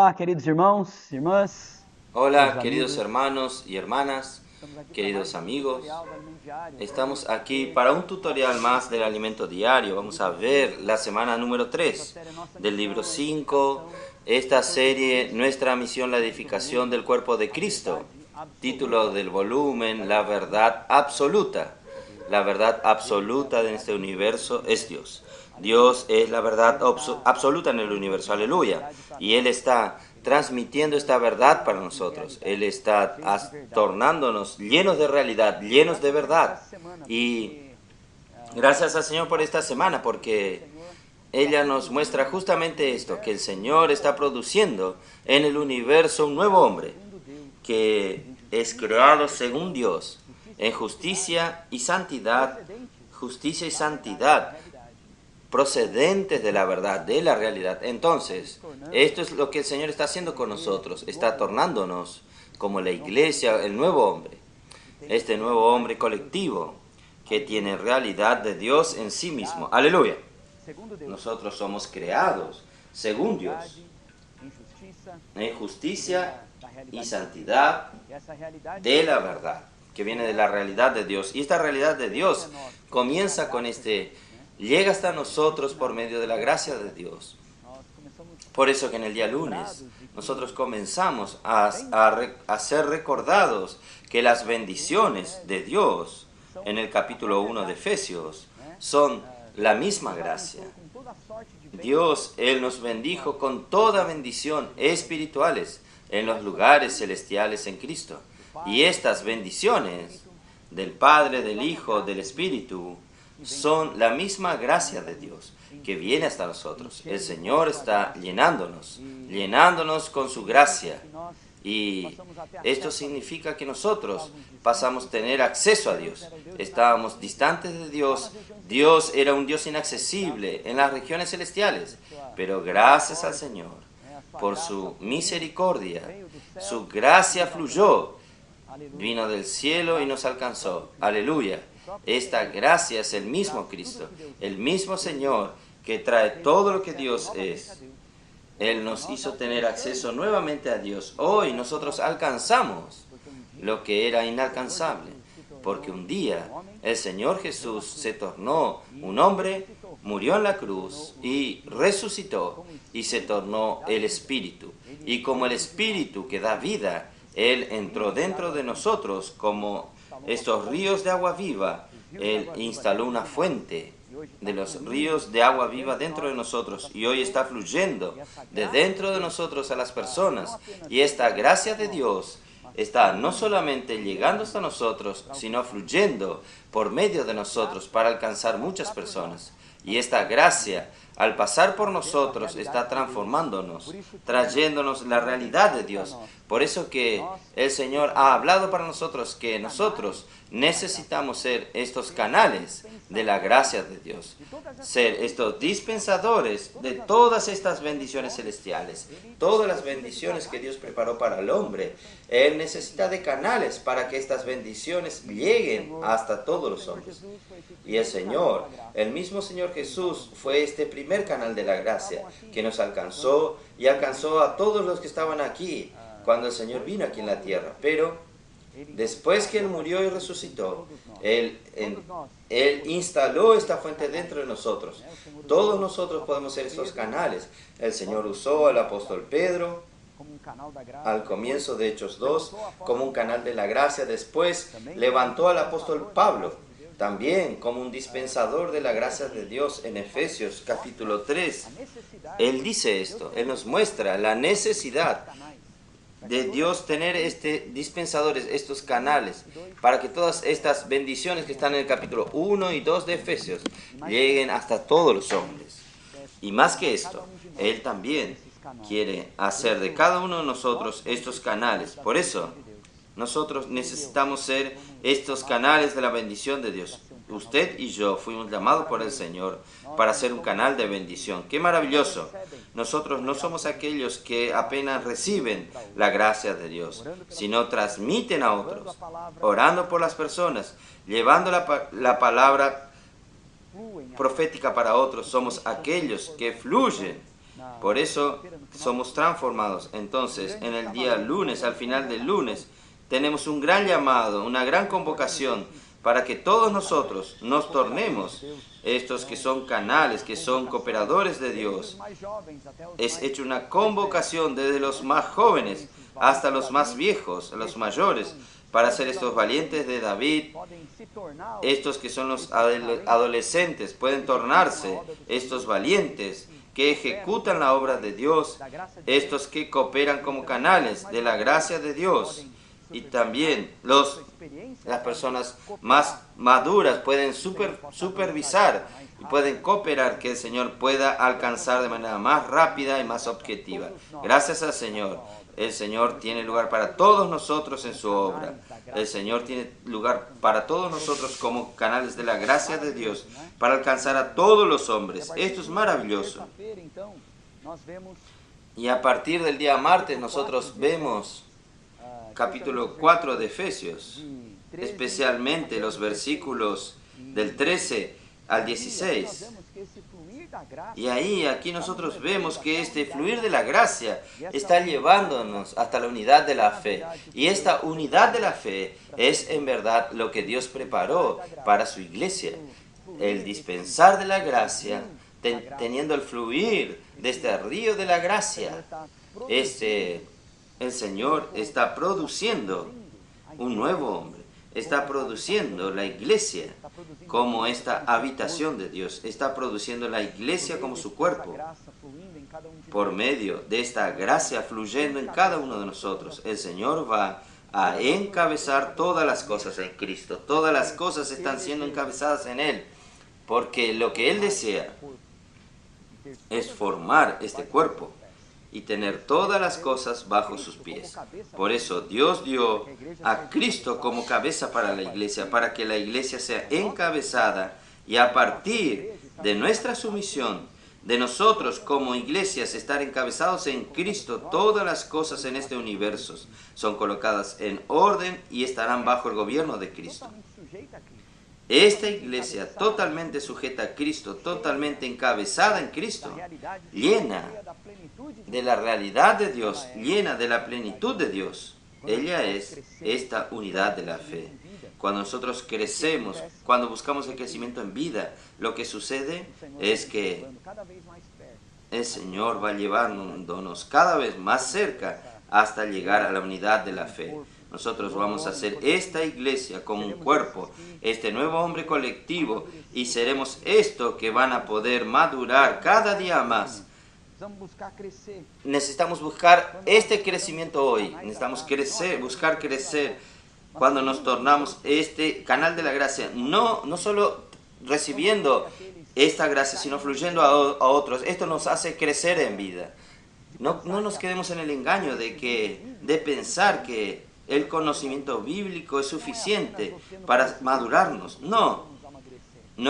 Olá, queridos irmãos, irmãs, queridos Hola, queridos amigos. hermanos y hermanas, Estamos aqui para mais queridos um amigos. tutorial do alimento diário. Estamos aquí E para un tutorial más del alimento diario. Vamos a ver la semana número essa 3 série é nossa del libro missão, a 5. edificação Esta do corpo de serie, Cristo, nuestra misión, la título do edificación volume, del cuerpo de a Cristo. verdade Título absoluta del deste volumen, la universo verdad absoluta. é Deus. La verdad Deus é a absoluta de verdade este absoluta universo deste es universo. Dios. Aleluia. Dios es la verdad Ele está absoluta en el universo, transmitindo essa aleluya. verdade para Y Él nós. está Ele está transmitiendo esta verdad para transformando em nosotros. realidade, Él está cheio de verdade. tornándonos llenos de realidad, llenos de Graças a Deus por verdad. essa semana, Y porque gracias al Señor por esta semana, o porque Senhor ella está nos muestra produzindo justamente no esto, que el universo um Señor novo está homem, produciendo en el universo un nuevo criado hombre, segundo Deus, que em es justiça creado e según santidade. Dios, en Justiça justicia y e santidad, procedentes de la verdad, de la realidad. Está nos Entonces, tornando esto es lo que el Señor está haciendo con igreja, nosotros, um está novo homem, tornándonos como la não somente iglesia, el nuevo hombre, que tem este a nuevo realidade hombre de Deus, colectivo que tiene aleluia, realidad de Dios en sí mismo. Aleluya. segundo Deus, Nosotros somos creados según Dios, em justiça en justicia da y realidade santidad e essa realidade de la verdad, que viene de la realidad de Dios. Y esta realidad de Dios comienza con llega hasta nosotros por medio de la gracia de Dios. nós começamos Por eso que en el día lunes nosotros comenzamos a ser recordados que las bendiciones de Dios en el capítulo 1 de Efesios son la misma gracia. com toda sorte de bênçãos Dios, Él nos bendijo con toda bendición espirituales en los lugares celestiales en Cristo. Y estas bendiciones del Padre, del Hijo, del Espíritu, son la misma gracia de Dios que viene hasta nosotros. El Señor está llenándonos con su gracia. que nós Y esto significa que nosotros pasamos a tener acceso a Dios. Estábamos distantes de Dios. Dios era un Dios inaccesible en las regiones celestiales. Pero gracias al Señor, por su misericordia, su gracia fluyó, vino del cielo y nos alcanzó. Aleluya. Esta gracia es el mismo Cristo, el mismo Señor que trae todo lo que Dios es. Él nos hizo tener acceso nuevamente a Dios. Hoy nosotros alcanzamos lo que era inalcanzable, porque un día el Señor Jesús se tornó un hombre, murió en la cruz y resucitó y se tornó el Espíritu. Y como el Espíritu que da vida, Él entró dentro de nosotros como estos ríos de agua viva. Él instaló una fuente de los ríos de agua viva dentro de nosotros y hoy está fluyendo de dentro de nosotros a las personas. Y esta gracia de Dios está no solamente llegando hasta nosotros, sino fluyendo por medio de nosotros para alcanzar muchas personas. Y esta gracia, al pasar por nosotros, está transformándonos, trayéndonos la realidad de Dios. Por eso que el Señor ha hablado para nosotros que nosotros necesitamos ser estos canales de la gracia de Dios, ser estos dispensadores de todas estas bendiciones celestiales, todas las bendiciones que Dios preparó para el hombre. Él necesita de canales para que estas bendiciones lleguen hasta todos los hombres. Y el Señor, el mismo Señor Jesús, fue este primer canal de la gracia que nos alcanzó y alcanzó a todos los que estaban aquí cuando el Señor vino aquí en la tierra. Pero después que Él murió y resucitó, Él instaló esta fuente dentro de nosotros. Todos nosotros podemos ser estos canales. El Señor usó al apóstol Pedro al comienzo de Hechos 2 como un canal de la gracia. Después levantó al apóstol Pablo también como un dispensador de la gracia de Dios en Efesios capítulo 3. Él dice esto, Él nos muestra la necesidad de Dios tener dispensadores, estos canales, para que todas estas bendiciones que están en el capítulo 1 y 2 de Efesios lleguen hasta todos los hombres. Y más que esto, Él también quiere hacer de cada uno de nosotros estos canales. Por eso, nosotros necesitamos ser estos canales de la bendición de Dios. Usted y yo fuimos llamados por el Señor para ser un canal de bendición. ¡Qué maravilloso! Nosotros no somos aquellos que apenas reciben la gracia de Dios, sino transmiten a otros, orando por las personas, llevando la palabra profética para otros. Somos aquellos que fluyen Por eso somos transformados. Entonces, en el día lunes, al final del lunes, tenemos un gran llamado, una gran convocación para que todos nosotros nos tornemos estos que son canales, que son cooperadores de Dios. Es hecho una convocación desde los más jóvenes hasta los más viejos, los mayores, para ser estos valientes de David. Estos que son los adolescentes pueden tornarse estos valientes que ejecutan la obra de Dios, estos que cooperan como canales de la gracia de Dios. Y también las personas más maduras pueden supervisar y pueden cooperar que el Señor pueda alcanzar de manera más rápida y más objetiva. Gracias al Señor. El Señor tiene lugar para todos nosotros en su obra. El Señor tiene lugar para todos nosotros como canales de la gracia de Dios para alcanzar a todos los hombres. Esto es maravilloso. Y a partir del día martes nosotros vemos capítulo 4 de Efesios, especialmente los versículos del 13 al 16. Y aquí nosotros vemos que este fluir de la gracia está llevándonos hasta la unidad de la fe. Y esta unidad de la fe es en verdad lo que Dios preparó para su iglesia. El dispensar de la gracia, teniendo el fluir de este río de la gracia. El Señor está produciendo un nuevo hombre. Está produciendo la iglesia como esta habitación de Dios. Está produciendo la iglesia como su cuerpo. Por medio de esta gracia fluyendo en cada uno de nosotros, el Señor va a encabezar todas las cosas en Cristo. Todas las cosas están siendo encabezadas en Él. Porque lo que Él desea es formar este cuerpo y tener todas las cosas bajo sus pies. Por eso Dios dio a Cristo como cabeza para la iglesia, para que la iglesia sea encabezada, y a partir de nuestra sumisión, de nosotros como iglesias estar encabezados en Cristo, todas las cosas en este universo son colocadas en orden y estarán bajo el gobierno de Cristo. Esta iglesia totalmente sujeta a Cristo, totalmente encabezada en Cristo, llena de la realidad de Dios, llena de la plenitud de Dios. Ella es esta unidad de la fe. Cuando nosotros crecemos, cuando buscamos el crecimiento en vida, lo que sucede es que el Señor va llevándonos cada vez más cerca hasta llegar a la unidad de la fe. Nosotros vamos a hacer esta iglesia como un cuerpo, este nuevo hombre colectivo, y seremos esto que van a poder madurar cada día más. Necesitamos buscar este crecimiento hoy. Necesitamos buscar crecer cuando nos tornamos este canal de la gracia. No solo recibiendo esta gracia, sino fluyendo a otros. Esto nos hace crecer en vida. No nos quedemos en el engaño de pensar que el conocimiento bíblico es suficiente para madurarnos. No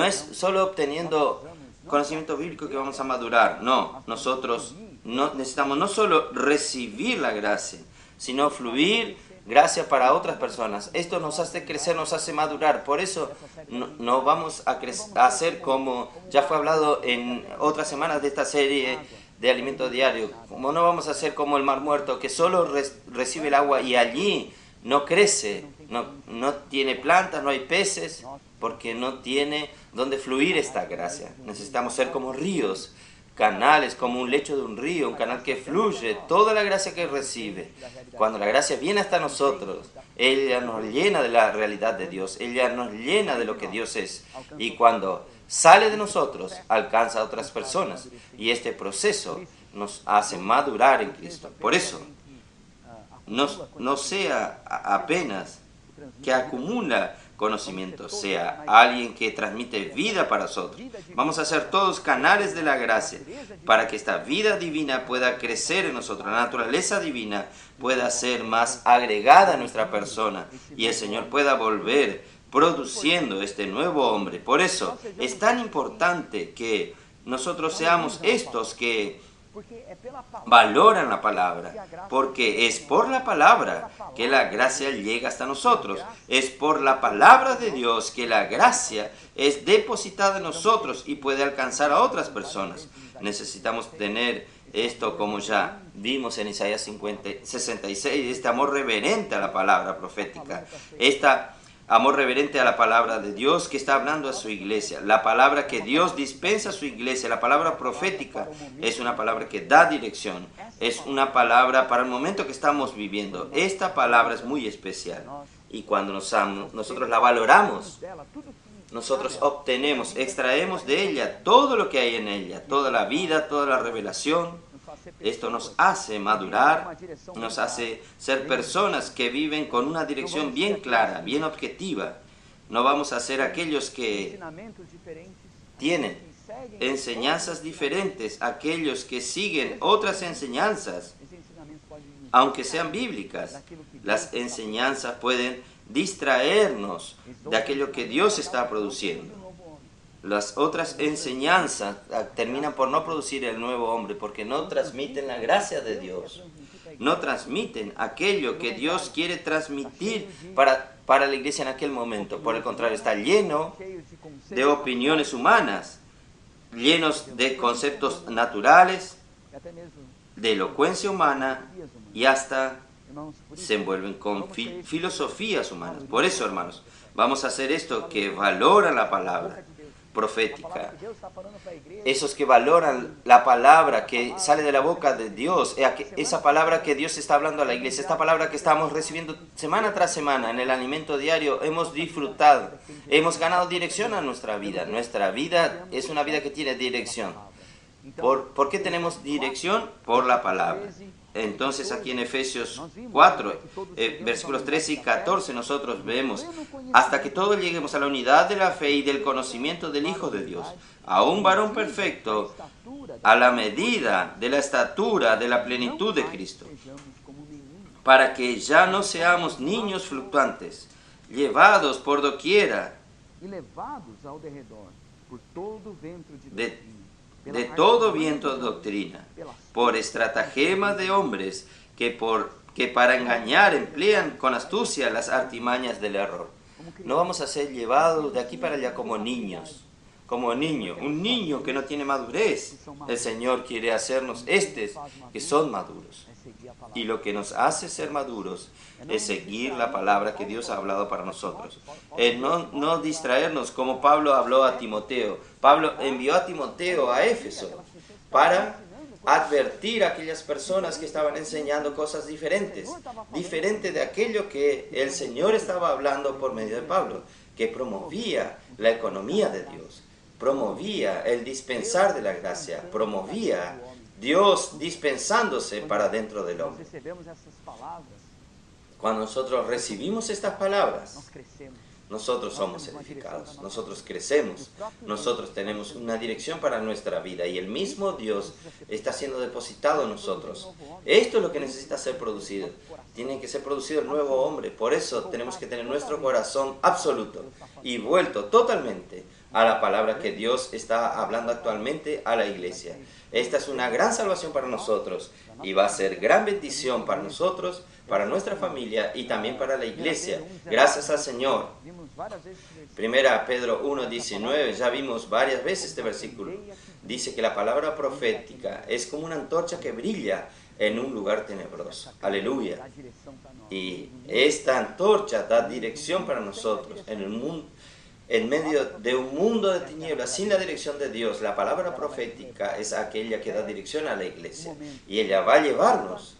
es solo obteniendo conocimiento bíblico que vamos a madurar. No, nosotros necesitamos no solo recibir la gracia, sino fluir gracia para otras personas. Esto nos hace crecer, nos hace madurar. Por eso no vamos a hacer como ya fue hablado en otras semanas de esta serie de alimento diario. Como no vamos a hacer como el mar muerto, que solo recibe el agua y allí no crece, no tiene plantas, no hay peces, porque no tiene donde fluir esta gracia. Necesitamos ser como ríos, canales, como un lecho de un río, un canal que fluye toda la gracia que recibe. Cuando la gracia viene hasta nosotros, ella nos llena de la realidad de Dios, ella nos llena de lo que Dios es. Y cuando sale de nosotros, alcanza a otras personas. Y este proceso nos hace madurar en Cristo. Por eso, no sea apenas que acumula conocimiento, sea alguien que transmite vida para nosotros. Vamos a ser todos canales de la gracia para que esta vida divina pueda crecer en nosotros, la naturaleza divina pueda ser más agregada a nuestra persona y el Señor pueda volver produciendo este nuevo hombre. Por eso es tan importante que nosotros seamos estos que valoran la palabra, porque es por la palabra que la gracia llega hasta nosotros. Es por la palabra de Dios que la gracia es depositada en nosotros y puede alcanzar a otras personas. Necesitamos tener Esto, como ya vimos en Isaías 66, este amor reverente a la palabra profética, este amor reverente a la palabra de Dios que está hablando a su iglesia, la palabra que Dios dispensa a su iglesia, la palabra profética es una palabra que da dirección, es una palabra para el momento que estamos viviendo. Esta palabra es muy especial y cuando nosotros la valoramos, nosotros obtenemos, extraemos de ella todo lo que hay en ella, toda la vida, toda la revelación. Esto nos hace madurar, nos hace ser personas que viven con una dirección bien clara, bien objetiva. No vamos a ser aquellos que tienen enseñanzas diferentes, aquellos que siguen otras enseñanzas, aunque sean bíblicas. Las enseñanzas pueden distraernos de aquello que Dios está produciendo. Las otras enseñanzas terminan por no producir el nuevo hombre porque no transmiten la gracia de Dios, no transmiten aquello que Dios quiere transmitir para la iglesia en aquel momento. Por el contrario, está lleno de opiniones humanas, llenos de conceptos naturales, de elocuencia humana y hasta se envuelven con filosofías humanas. Por eso, hermanos, vamos a hacer esto que valora la palabra profética. Esos que valoran la palabra que sale de la boca de Dios, esa palabra que Dios está hablando a la iglesia, esta palabra que estamos recibiendo semana tras semana en el alimento diario, hemos disfrutado, hemos ganado dirección a nuestra vida. Nuestra vida es una vida que tiene dirección. ¿Por qué tenemos dirección? Por la palabra. Entonces aquí en Efesios 4, versículos 13 y 14 nosotros vemos, hasta que todos lleguemos a la unidad de la fe y del conocimiento del Hijo de Dios, a un varón perfecto, a la medida de la estatura de la plenitud de Cristo, para que ya no seamos niños fluctuantes, llevados por doquiera de todo viento de doctrina, por estratagemas de hombres que para engañar emplean con astucia las artimañas del error. No vamos a ser llevados de aquí para allá como niños, un niño que no tiene madurez. El Señor quiere hacernos que son maduros. Y lo que nos hace ser maduros es seguir la palabra que Dios ha hablado para nosotros. No distraernos como Pablo habló a Timoteo. Pablo envió a Timoteo a Éfeso para advertir a aquellas personas que estaban enseñando cosas diferentes de aquello que el Señor estaba hablando por medio de Pablo, que promovía la economía de Dios, promovía el dispensar de la gracia, promovía Dios dispensándose para dentro del hombre. Cuando nosotros recibimos estas palabras, nosotros somos edificados, nosotros crecemos, nosotros tenemos una dirección para nuestra vida y el mismo Dios está siendo depositado en nosotros. Esto es lo que necesita ser producido. Tiene que ser producido el nuevo hombre. Por eso tenemos que tener nuestro corazón absoluto y vuelto totalmente a la palabra que Dios está hablando actualmente a la iglesia. Esta es una gran salvación para nosotros y va a ser gran bendición para nosotros, para nuestra familia y también para la iglesia. Gracias al Señor. Primera Pedro 1:19, ya vimos varias veces este versículo. Dice que la palabra profética es como una antorcha que brilla en un lugar tenebroso. Aleluya. Y esta antorcha da dirección para nosotros en el mundo. En medio de un mundo de tinieblas, sin la dirección de Dios, la palabra profética es aquella que da dirección a la iglesia. Y ella va a llevarnos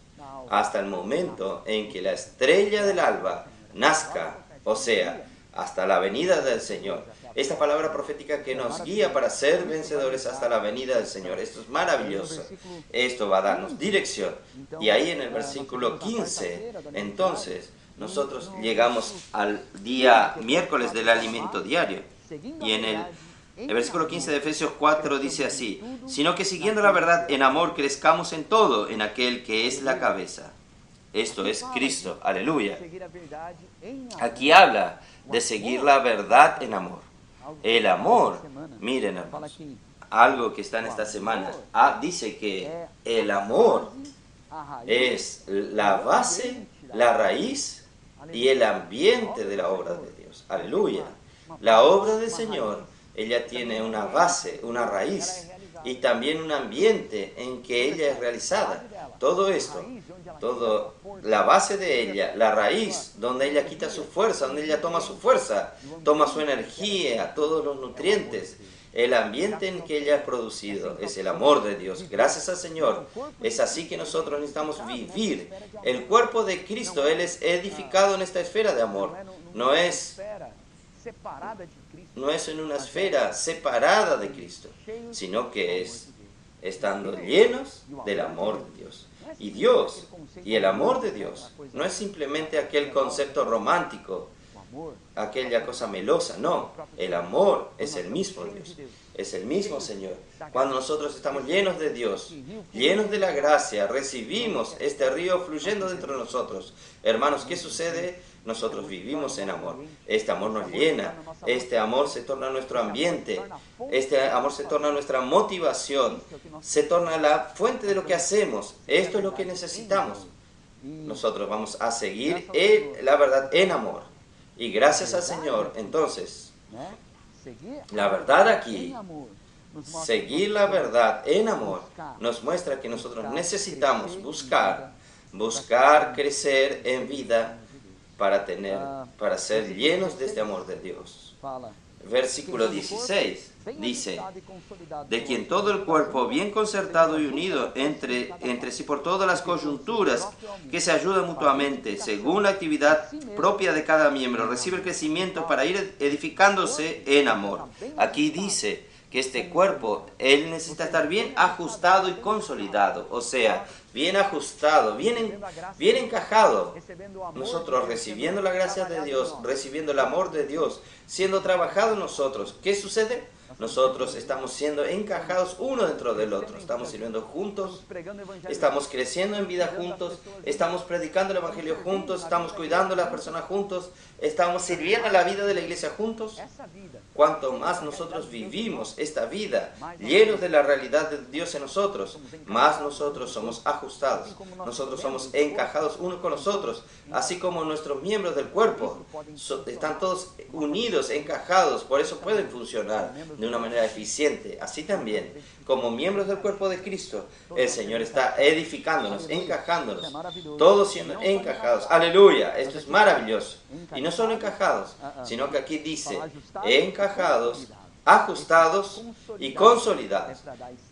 hasta el momento en que la estrella del alba nazca, o sea, hasta la venida del Señor. Esta palabra profética que nos guía para ser vencedores hasta la venida del Señor. Esto es maravilloso. Esto va a darnos dirección. Y ahí en el versículo 15, entonces, nosotros llegamos al día miércoles del alimento diario. Y en el versículo 15 de Efesios 4 dice así: sino que siguiendo la verdad en amor crezcamos en todo en aquel que es la cabeza. Esto es Cristo. Aleluya. Aquí habla de seguir la verdad en amor. El amor, miren hermanos, algo que está en esta semana, dice que el amor es la base, la raíz y el ambiente de la obra de Dios. Aleluya. La obra del Señor, ella tiene una base, una raíz, y también un ambiente en que ella es realizada. Todo esto, la base de ella, la raíz, donde ella quita su fuerza, donde ella toma su fuerza, toma su energía, todos los nutrientes. El ambiente en que ella es producido es el amor de Dios. Gracias al Señor. Es así que nosotros necesitamos vivir. El cuerpo de Cristo, Él es edificado en esta esfera de amor. No es en una esfera separada de Cristo, sino que es estando llenos del amor de Dios. Y Dios y el amor de Dios no es simplemente aquel concepto romántico, aquella cosa melosa. No, el amor es el mismo Dios, es el mismo Señor. Cuando nosotros estamos llenos de Dios, llenos de la gracia, recibimos este río fluyendo dentro de nosotros. Hermanos, ¿qué sucede? Nosotros vivimos en amor. Este amor nos llena, este amor se torna nuestro ambiente, este amor se torna nuestra motivación, se torna la fuente de lo que hacemos. Esto es lo que necesitamos. Nosotros vamos a seguir la verdad en amor. Y gracias al Señor, entonces, la verdad aquí, seguir la verdad en amor, nos muestra que nosotros necesitamos buscar crecer en vida para ser llenos de este amor de Dios. Versículo 16 dice, de quien todo el cuerpo, bien concertado y unido entre sí por todas las coyunturas que se ayudan mutuamente, según la actividad propia de cada miembro, recibe el crecimiento para ir edificándose en amor. Aquí dice que este cuerpo, él necesita estar bien ajustado y consolidado, o sea, bien ajustado, bien encajado. Nosotros recibiendo la gracia de Dios, recibiendo el amor de Dios, siendo trabajado en nosotros, ¿qué sucede? Nosotros estamos siendo encajados uno dentro del otro, estamos sirviendo juntos, estamos creciendo en vida juntos, estamos predicando el Evangelio juntos, estamos cuidando a las personas juntos, estamos sirviendo a la vida de la iglesia juntos. Cuanto más nosotros vivimos esta vida llenos de la realidad de Dios en nosotros, más nosotros somos ajustados, nosotros somos encajados unos con los otros, así como nuestros miembros del cuerpo están todos unidos, encajados, por eso pueden funcionar de una manera eficiente. Así también, como miembros del cuerpo de Cristo, el Señor está edificándonos, encajándonos, todos siendo encajados. Aleluya, esto es maravilloso. Y no solo encajados, sino que aquí dice, encajados, ajustados y consolidados.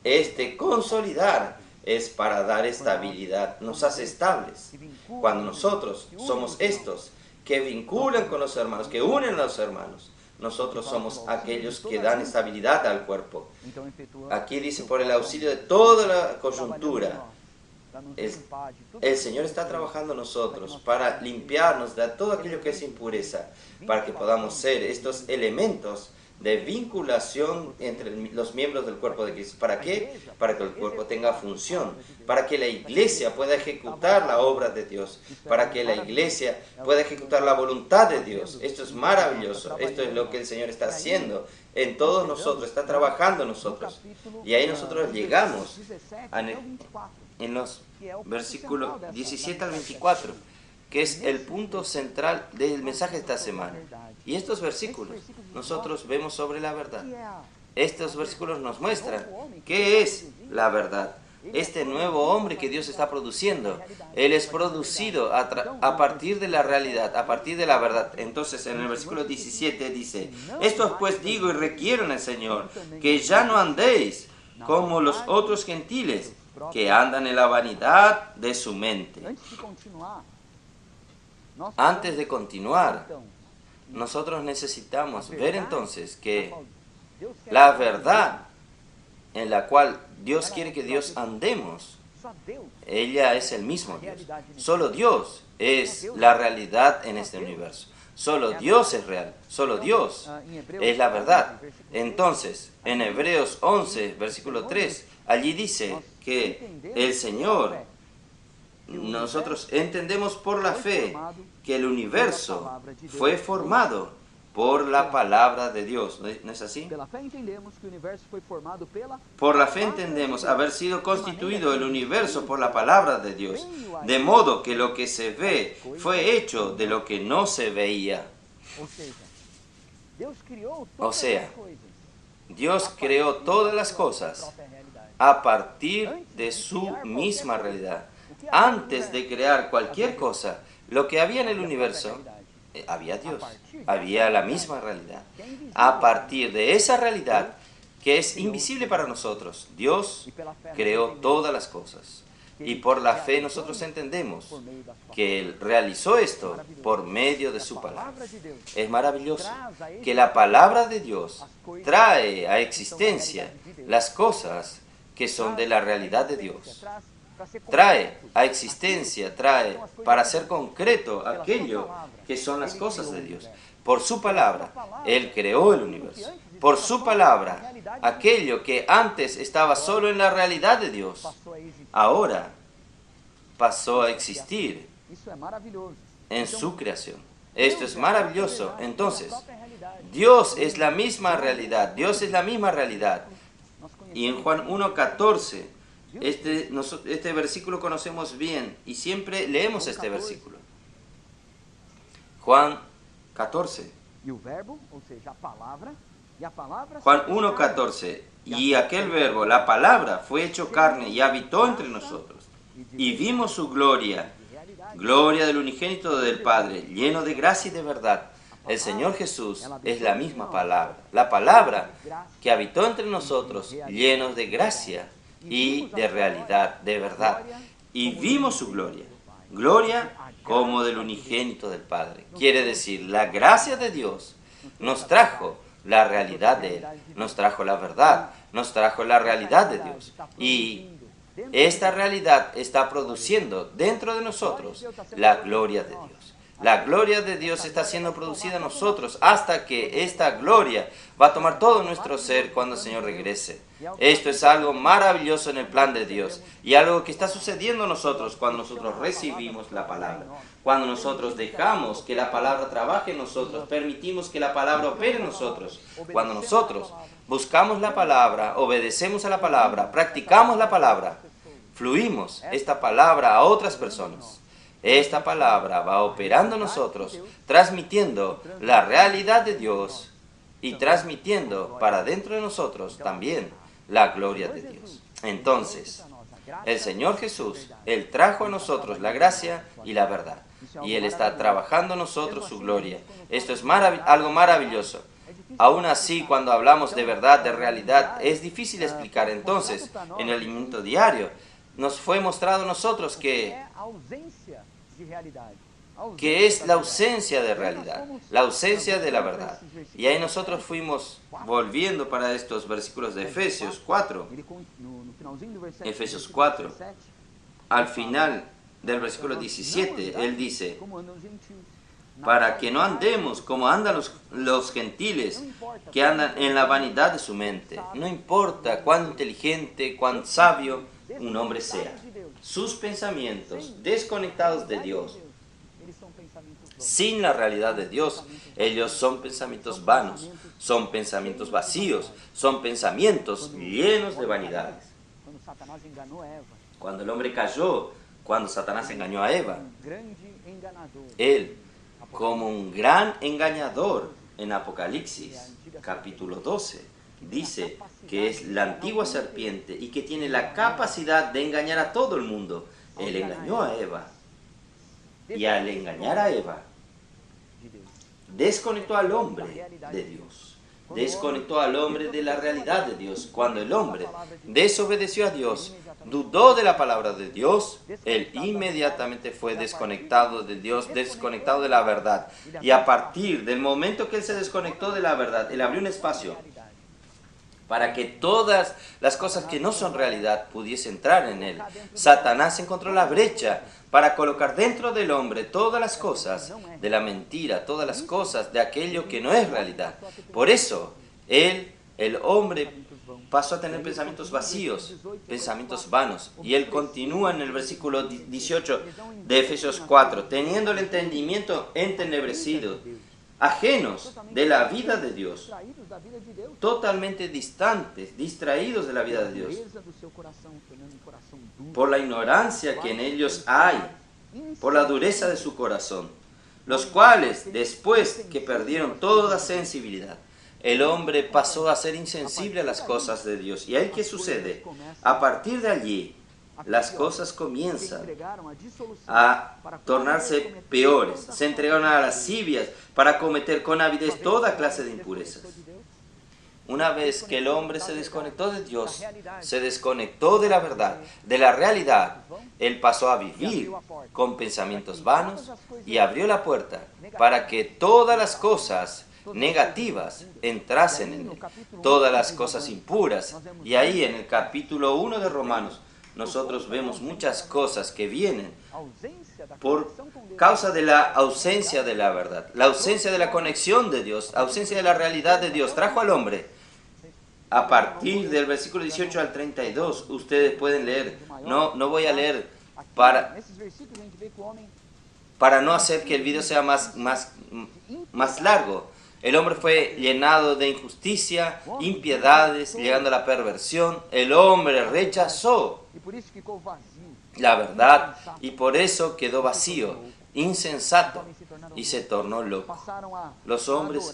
Este consolidar es para dar estabilidad, nos hace estables. Cuando nosotros somos estos que vinculan con los hermanos, que unen a los hermanos, nosotros somos aquellos que dan estabilidad al cuerpo. Aquí dice, por el auxilio de toda la coyuntura, el Señor está trabajando en nosotros para limpiarnos de todo aquello que es impureza, para que podamos ser estos elementos de vinculación entre los miembros del cuerpo de Cristo. ¿Para qué? Para que el cuerpo tenga función, para que la iglesia pueda ejecutar la obra de Dios, para que la iglesia pueda ejecutar la voluntad de Dios. Esto es maravilloso, esto es lo que el Señor está haciendo en todos nosotros, está trabajando en nosotros. Y ahí nosotros llegamos en los versículos 17 al 24, que es el punto central del mensaje de esta semana. Y estos versículos nosotros vemos sobre la verdad. Estos versículos nos muestran qué es la verdad. Este nuevo hombre que Dios está produciendo, Él es producido a partir de la realidad, a partir de la verdad. Entonces en el versículo 17 dice, esto pues digo y requiero en el Señor, que ya no andéis como los otros gentiles, que andan en la vanidad de su mente. Antes de continuar, nosotros necesitamos ver entonces que la verdad en la cual Dios quiere que Dios andemos, ella es el mismo Dios. Solo Dios es la realidad en este universo. Solo Dios es real. Solo Dios es la verdad. Entonces, en Hebreos 11, versículo 3, allí dice que el Señor, nosotros entendemos por la fe que el universo fue formado por la palabra de Dios. ¿No es así? Por la fe entendemos haber sido constituido el universo por la palabra de Dios, de modo que lo que se ve fue hecho de lo que no se veía. O sea, Dios creó todas las cosas a partir de su misma realidad. Antes de crear cualquier cosa, lo que había en el universo, había Dios, había la misma realidad. A partir de esa realidad, que es invisible para nosotros, Dios creó todas las cosas. Y por la fe nosotros entendemos que Él realizó esto por medio de su palabra. Es maravilloso que la palabra de Dios trae a existencia las cosas que son de la realidad de Dios. Trae a existencia, trae para ser concreto aquello que son las cosas de Dios. Por su palabra, Él creó el universo. Por su palabra, aquello que antes estaba solo en la realidad de Dios, ahora pasó a existir en su creación. Esto es maravilloso. Entonces, Dios es la misma realidad. Dios es la misma realidad. Y en Juan 1:14, este versículo conocemos bien y siempre leemos este versículo. Juan 14. Juan 1:14. Y aquel verbo, la palabra, fue hecho carne y habitó entre nosotros. Y vimos su gloria, gloria del unigénito del Padre, lleno de gracia y de verdad. El Señor Jesús es la misma palabra, la palabra que habitó entre nosotros, llenos de gracia y de realidad, de verdad. Y vimos su gloria, gloria como del unigénito del Padre. Quiere decir, la gracia de Dios nos trajo la realidad de Él, nos trajo la verdad, nos trajo la realidad de Dios. Y esta realidad está produciendo dentro de nosotros la gloria de Dios. La gloria de Dios está siendo producida en nosotros hasta que esta gloria va a tomar todo nuestro ser cuando el Señor regrese. Esto es algo maravilloso en el plan de Dios y algo que está sucediendo a nosotros cuando nosotros recibimos la palabra. Cuando nosotros dejamos que la palabra trabaje en nosotros, permitimos que la palabra opere en nosotros. Cuando nosotros buscamos la palabra, obedecemos a la palabra, practicamos la palabra, fluimos esta palabra a otras personas. Esta palabra va operando en nosotros, transmitiendo la realidad de Dios y transmitiendo para dentro de nosotros también la gloria de Dios. Entonces, el Señor Jesús, Él trajo a nosotros la gracia y la verdad. Y Él está trabajando en nosotros su gloria. Esto es algo maravilloso. Aún así, cuando hablamos de verdad, de realidad, es difícil explicar. Entonces, en el alimento diario, nos fue mostrado a nosotros que es la ausencia de realidad, la ausencia de la verdad. Y ahí nosotros fuimos volviendo para estos versículos de Efesios 4. Efesios 4, al final del versículo 17, Él dice, para que no andemos como andan los gentiles, que andan en la vanidad de su mente. No importa cuán inteligente, cuán sabio un hombre sea, sus pensamientos desconectados de Dios, sin la realidad de Dios, ellos son pensamientos vanos, son pensamientos vacíos, son pensamientos llenos de vanidades. Cuando el hombre cayó, cuando Satanás engañó a Eva, él, como un gran engañador en Apocalipsis, capítulo 12, dice que es la antigua serpiente y que tiene la capacidad de engañar a todo el mundo. Él engañó a Eva. Y al engañar a Eva, desconectó al hombre de Dios. Desconectó al hombre de la realidad de Dios. Cuando el hombre desobedeció a Dios, dudó de la palabra de Dios, él inmediatamente fue desconectado de Dios, desconectado de la verdad. Y a partir del momento que él se desconectó de la verdad, él abrió un espacio para que todas las cosas que no son realidad pudiesen entrar en él. Satanás encontró la brecha para colocar dentro del hombre todas las cosas de la mentira, todas las cosas de aquello que no es realidad. Por eso, el hombre pasó a tener pensamientos vacíos, pensamientos vanos. Y él continúa en el versículo 18 de Efesios 4, teniendo el entendimiento entenebrecido, ajenos de la vida de Dios, totalmente distantes, distraídos de la vida de Dios, por la ignorancia que en ellos hay, por la dureza de su corazón, los cuales, después que perdieron toda sensibilidad, el hombre pasó a ser insensible a las cosas de Dios. ¿Y ahí qué sucede? A partir de allí, las cosas comienzan a tornarse peores. Se entregaron a las lascivias para cometer con avidez toda clase de impurezas. Una vez que el hombre se desconectó de Dios, se desconectó de la verdad, de la realidad, él pasó a vivir con pensamientos vanos y abrió la puerta para que todas las cosas negativas entrasen en él, todas las cosas impuras. Y ahí en el capítulo 1 de Romanos, nosotros vemos muchas cosas que vienen por causa de la ausencia de la verdad, la ausencia de la conexión de Dios, ausencia de la realidad de Dios. Trajo al hombre. A partir del versículo 18 al 32, ustedes pueden leer. No voy a leer para no hacer que el video sea más largo. El hombre fue llenado de injusticia, impiedades, llegando a la perversión. El hombre rechazó la verdad y por eso quedó vacío, insensato y se tornó loco. Los hombres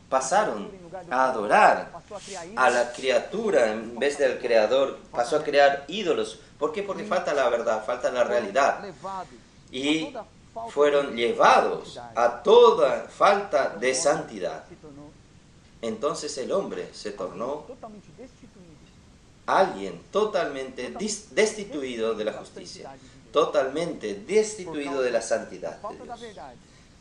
pasaron a adorar a la criatura en vez del creador, pasó a crear ídolos. ¿Por qué? Porque falta la verdad, falta la realidad. Y fueron llevados a toda falta de santidad. Entonces el hombre se tornó alguien totalmente destituido de la justicia, totalmente destituido de la santidad de Dios.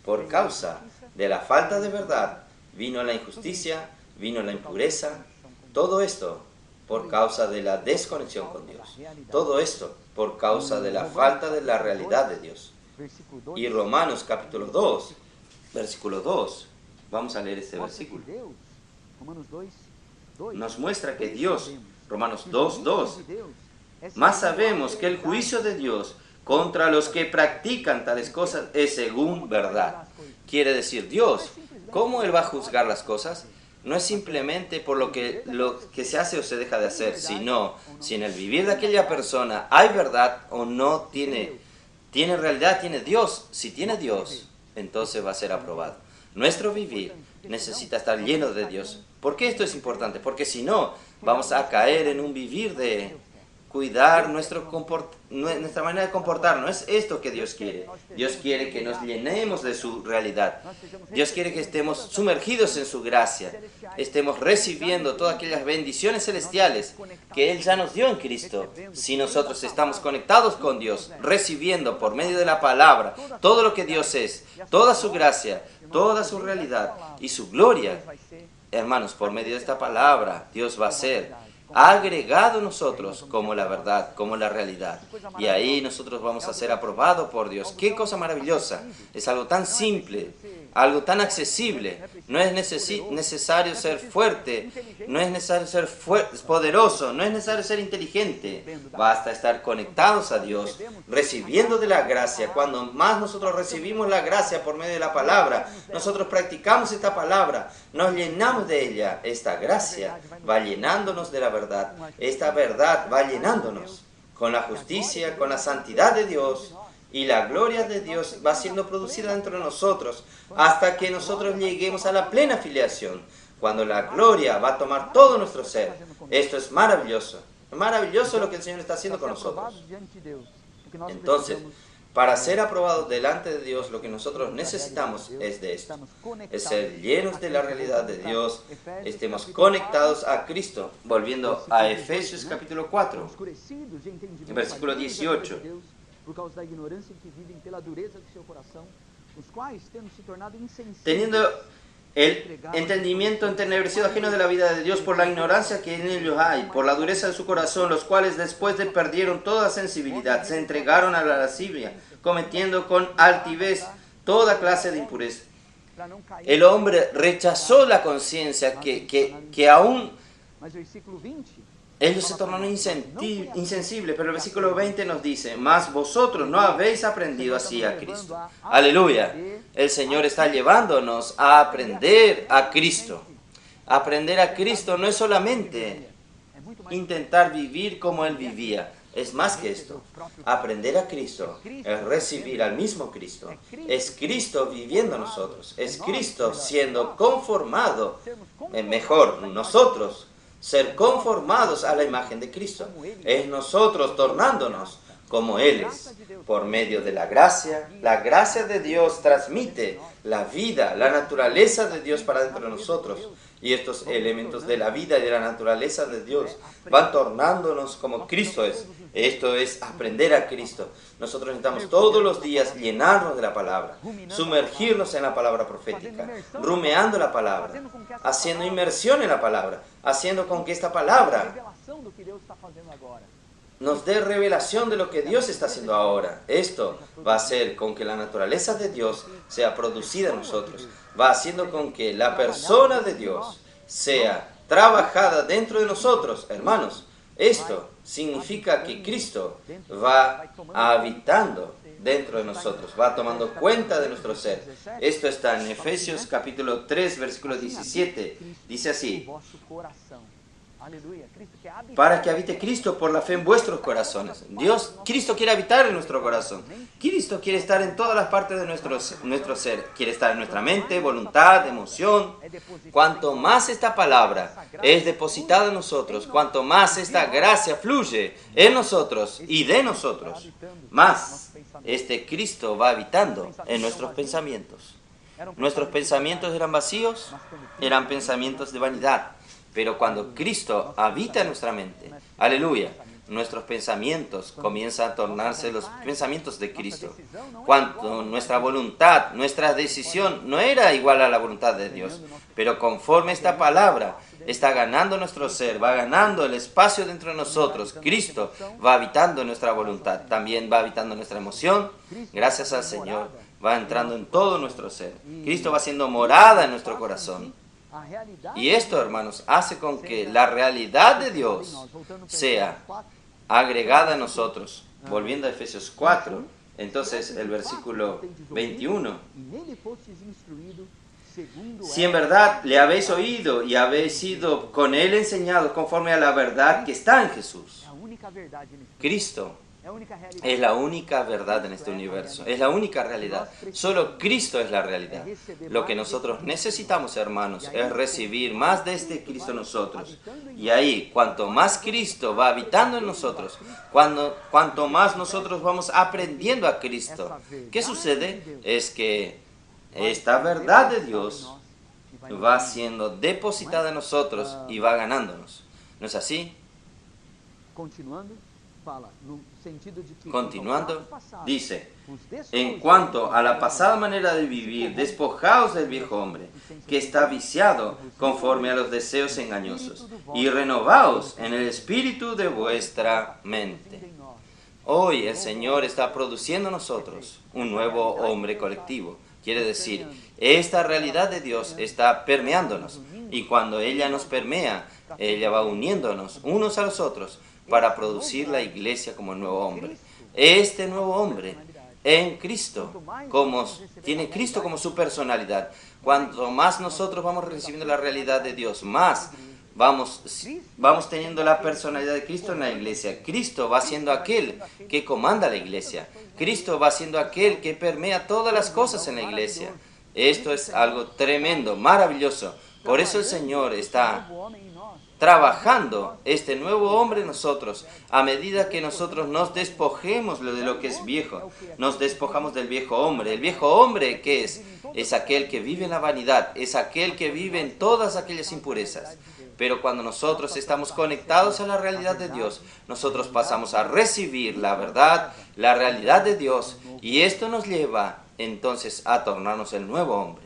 Por causa de la falta de verdad, vino la injusticia, vino la impureza, todo esto por causa de la desconexión con Dios. Todo esto por causa de la falta de la realidad de Dios. Y Romanos capítulo 2, versículo 2, vamos a leer este versículo. Nos muestra que Dios, Romanos 2, 2, más sabemos que el juicio de Dios contra los que practican tales cosas es según verdad. Quiere decir, Dios, ¿cómo Él va a juzgar las cosas? No es simplemente por lo que se hace o se deja de hacer, sino si en el vivir de aquella persona hay verdad o no tiene realidad, tiene Dios. Si tiene Dios, entonces va a ser aprobado. Nuestro vivir necesita estar lleno de Dios. ¿Por qué esto es importante? Porque si no, vamos a caer en un vivir de cuidar nuestra manera de comportarnos. No es esto que Dios quiere. Dios quiere que nos llenemos de su realidad. Dios quiere que estemos sumergidos en su gracia, estemos recibiendo todas aquellas bendiciones celestiales que Él ya nos dio en Cristo. Si nosotros estamos conectados con Dios, recibiendo por medio de la palabra todo lo que Dios es, toda su gracia, toda su realidad y su gloria, hermanos, por medio de esta palabra, Dios va a ser agregado a nosotros como la verdad, como la realidad. Y ahí nosotros vamos a ser aprobados por Dios. ¡Qué cosa maravillosa! Es algo tan simple, algo tan accesible. No es necesario ser fuerte, no es necesario ser poderoso, no es necesario ser inteligente. Basta estar conectados a Dios, recibiendo de la gracia. Cuando más nosotros recibimos la gracia por medio de la palabra, nosotros practicamos esta palabra, nos llenamos de ella. Esta gracia va llenándonos de la verdad. Esta verdad va llenándonos con la justicia, con la santidad de Dios. Y la gloria de Dios va siendo producida dentro de nosotros hasta que nosotros lleguemos a la plena filiación, cuando la gloria va a tomar todo nuestro ser. Esto es maravilloso. Es maravilloso lo que el Señor está haciendo con nosotros. Entonces, para ser aprobados delante de Dios, lo que nosotros necesitamos es de esto. Es ser llenos de la realidad de Dios, estemos conectados a Cristo. Volviendo a Efesios capítulo 4, versículo 18. Teniendo el entendimiento entenebrecido ajeno de la vida de Dios por la ignorancia que en ellos hay, por la dureza de su corazón, los cuales después de perdieron toda sensibilidad, se entregaron a la lascivia, cometiendo con altivez toda clase de impureza. El hombre rechazó la conciencia que aún ellos se tornaron insensibles, pero el versículo 20 nos dice, mas vosotros no habéis aprendido así a Cristo. Aleluya. El Señor está llevándonos a aprender a Cristo. Aprender a Cristo no es solamente intentar vivir como Él vivía. es más que esto. Aprender a Cristo es recibir al mismo Cristo. Es Cristo viviendo en nosotros. Es Cristo siendo conformado, mejor, nosotros, ser conformados a la imagen de Cristo. Es nosotros tornándonos como Él es. Por medio de la gracia de Dios transmite la vida, la naturaleza de Dios para dentro de nosotros. Y estos elementos de la vida y de la naturaleza de Dios van tornándonos como Cristo es. Esto es aprender a Cristo. Nosotros necesitamos todos los días llenarnos de la palabra, sumergirnos en la palabra profética, rumeando la palabra, haciendo inmersión en la palabra, haciendo con que esta palabra nos dé revelación de lo que Dios está haciendo ahora. Esto va a hacer con que la naturaleza de Dios sea producida en nosotros. Va haciendo con que la persona de Dios sea trabajada dentro de nosotros. Hermanos, esto significa que Cristo va habitando dentro de nosotros, va tomando cuenta de nuestro ser. Esto está en Efesios capítulo 3, versículo 17. Dice así: para que habite Cristo por la fe en vuestros corazones. Cristo quiere habitar en nuestro corazón. Cristo quiere estar en todas las partes de nuestro ser. Quiere estar en nuestra mente, voluntad, emoción. Cuanto más esta palabra es depositada en nosotros, cuanto más esta gracia fluye en nosotros y de nosotros, más este Cristo va habitando en nuestros pensamientos. Nuestros pensamientos eran vacíos, eran pensamientos de vanidad. Pero cuando Cristo habita en nuestra mente, aleluya, nuestros pensamientos comienzan a tornarse los pensamientos de Cristo. Cuando nuestra voluntad, nuestra decisión no era igual a la voluntad de Dios, pero conforme esta palabra está ganando nuestro ser, va ganando el espacio dentro de nosotros, Cristo va habitando en nuestra voluntad, también va habitando nuestra emoción, gracias al Señor, va entrando en todo nuestro ser. Cristo va siendo morada en nuestro corazón. Y esto, hermanos, hace con que la realidad de Dios sea agregada a nosotros. Volviendo a Efesios 4, entonces el versículo 21. Si en verdad le habéis oído y habéis sido con él enseñados conforme a la verdad que está en Jesús. Cristo es la única verdad en este universo, es la única realidad. Solo Cristo es la realidad. Lo que nosotros necesitamos, hermanos, es recibir más de este Cristo en nosotros. Y ahí, cuanto más Cristo va habitando en nosotros, cuanto más nosotros vamos aprendiendo a Cristo, ¿qué sucede? Es que esta verdad de Dios va siendo depositada en nosotros y va ganándonos. ¿No es así? Continuando, dice: en cuanto a la pasada manera de vivir, despojaos del viejo hombre, que está viciado conforme a los deseos engañosos, y renovaos en el espíritu de vuestra mente. Hoy el Señor está produciendo en nosotros un nuevo hombre colectivo. Quiere decir, esta realidad de Dios está permeándonos, y cuando ella nos permea, ella va uniéndonos unos a los otros, para producir la iglesia como nuevo hombre. Este nuevo hombre en Cristo, tiene Cristo como su personalidad. Cuanto más nosotros vamos recibiendo la realidad de Dios, más vamos teniendo la personalidad de Cristo en la iglesia. Cristo va siendo aquel que comanda la iglesia. Cristo va siendo aquel que permea todas las cosas en la iglesia. Esto es algo tremendo, maravilloso. Por eso el Señor está trabajando este nuevo hombre en nosotros, a medida que nosotros nos despojemos de lo que es viejo, nos despojamos del viejo hombre. El viejo hombre, ¿qué es? Es aquel que vive en la vanidad, es aquel que vive en todas aquellas impurezas. Pero cuando nosotros estamos conectados a la realidad de Dios, nosotros pasamos a recibir la verdad, la realidad de Dios, y esto nos lleva entonces a tornarnos el nuevo hombre.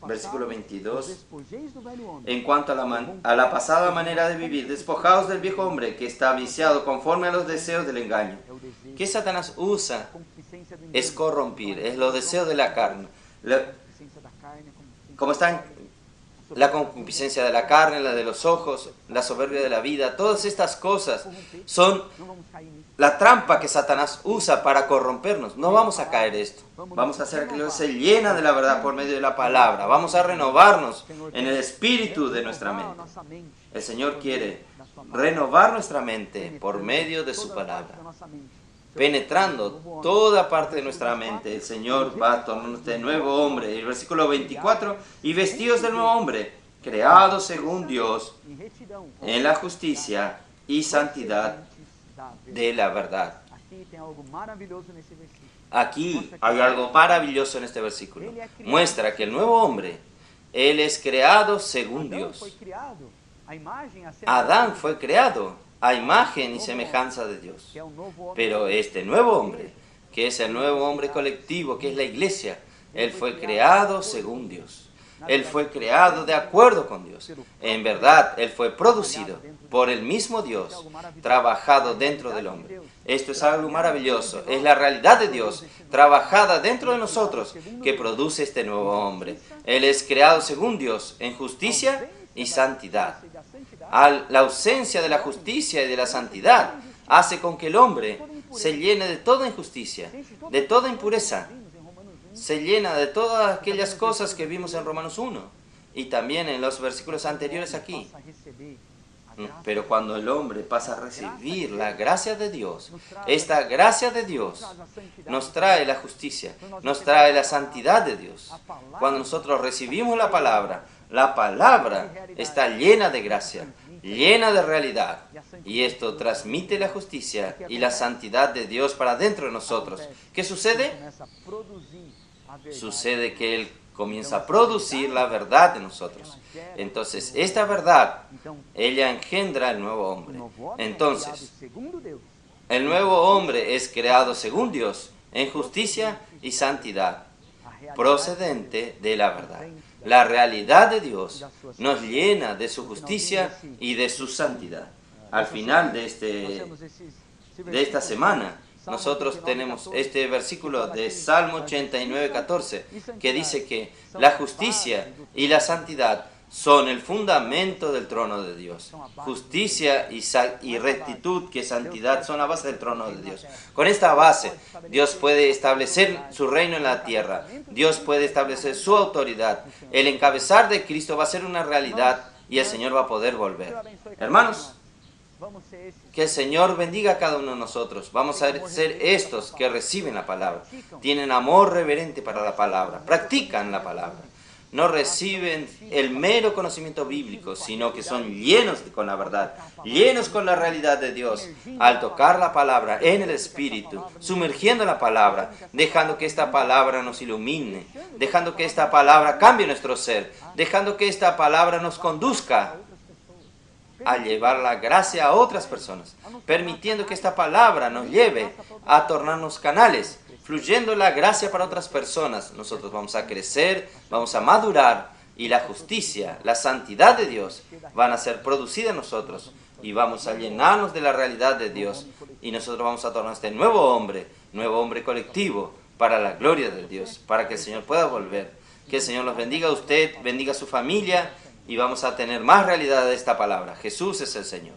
Versículo 22. En cuanto a la pasada manera de vivir, despojaos del viejo hombre que está viciado conforme a los deseos del engaño. ¿Qué Satanás usa? Es corrompir, es los deseos de la carne. Como están la concupiscencia de la carne, la de los ojos, la soberbia de la vida, todas estas cosas son la trampa que Satanás usa para corrompernos. No vamos a caer esto. Vamos a hacer que Dios se llena de la verdad por medio de la palabra. Vamos a renovarnos en el espíritu de nuestra mente. El Señor quiere renovar nuestra mente por medio de su palabra. Penetrando toda parte de nuestra mente, el Señor va a tornarnos de nuevo hombre. El versículo 24, y vestidos del nuevo hombre, creados según Dios, en la justicia y santidad de la verdad. Aquí hay algo maravilloso en este versículo. Muestra que el nuevo hombre, él es creado según Dios. Adán fue creado a imagen y semejanza de Dios. Pero este nuevo hombre, que es el nuevo hombre colectivo, que es la iglesia, él fue creado según Dios. Él fue creado de acuerdo con Dios. En verdad, él fue producido por el mismo Dios, trabajado dentro del hombre. Esto es algo maravilloso. Es la realidad de Dios, trabajada dentro de nosotros, que produce este nuevo hombre. Él es creado según Dios, en justicia y santidad. La ausencia de la justicia y de la santidad hace con que el hombre se llene de toda injusticia, de toda impureza. Se llena de todas aquellas cosas que vimos en Romanos 1 y también en los versículos anteriores aquí. Pero cuando el hombre pasa a recibir la gracia de Dios, esta gracia de Dios nos trae la justicia, nos trae la santidad de Dios. Cuando nosotros recibimos la palabra está llena de gracia, llena de realidad. Y esto transmite la justicia y la santidad de Dios para dentro de nosotros. ¿Qué sucede? Sucede que Él comienza a producir la verdad de nosotros. Entonces, esta verdad, ella engendra el nuevo hombre. Entonces, el nuevo hombre es creado según Dios, en justicia y santidad, procedente de la verdad. La realidad de Dios nos llena de su justicia y de su santidad. Al final de esta semana, nosotros tenemos este versículo de Salmo 89:14, que dice que la justicia y la santidad son el fundamento del trono de Dios. Justicia y rectitud, que santidad, son la base del trono de Dios. Con esta base, Dios puede establecer su reino en la tierra. Dios puede establecer su autoridad. El encabezar de Cristo va a ser una realidad y el Señor va a poder volver. Hermanos, que el Señor bendiga a cada uno de nosotros. Vamos a ser estos que reciben la palabra. Tienen amor reverente para la palabra. Practican la palabra. No reciben el mero conocimiento bíblico, sino que son llenos con la verdad, llenos con la realidad de Dios. Al tocar la palabra en el Espíritu, sumergiendo la palabra, dejando que esta palabra nos ilumine, dejando que esta palabra cambie nuestro ser, dejando que esta palabra nos conduzca a llevar la gracia a otras personas, permitiendo que esta palabra nos lleve a tornarnos canales, fluyendo la gracia para otras personas. Nosotros vamos a crecer, vamos a madurar y la justicia, la santidad de Dios van a ser producidas en nosotros y vamos a llenarnos de la realidad de Dios y nosotros vamos a tornar este nuevo hombre colectivo para la gloria de Dios, para que el Señor pueda volver. Que el Señor los bendiga a usted, bendiga a su familia y vamos a tener más realidad de esta palabra. Jesús es el Señor.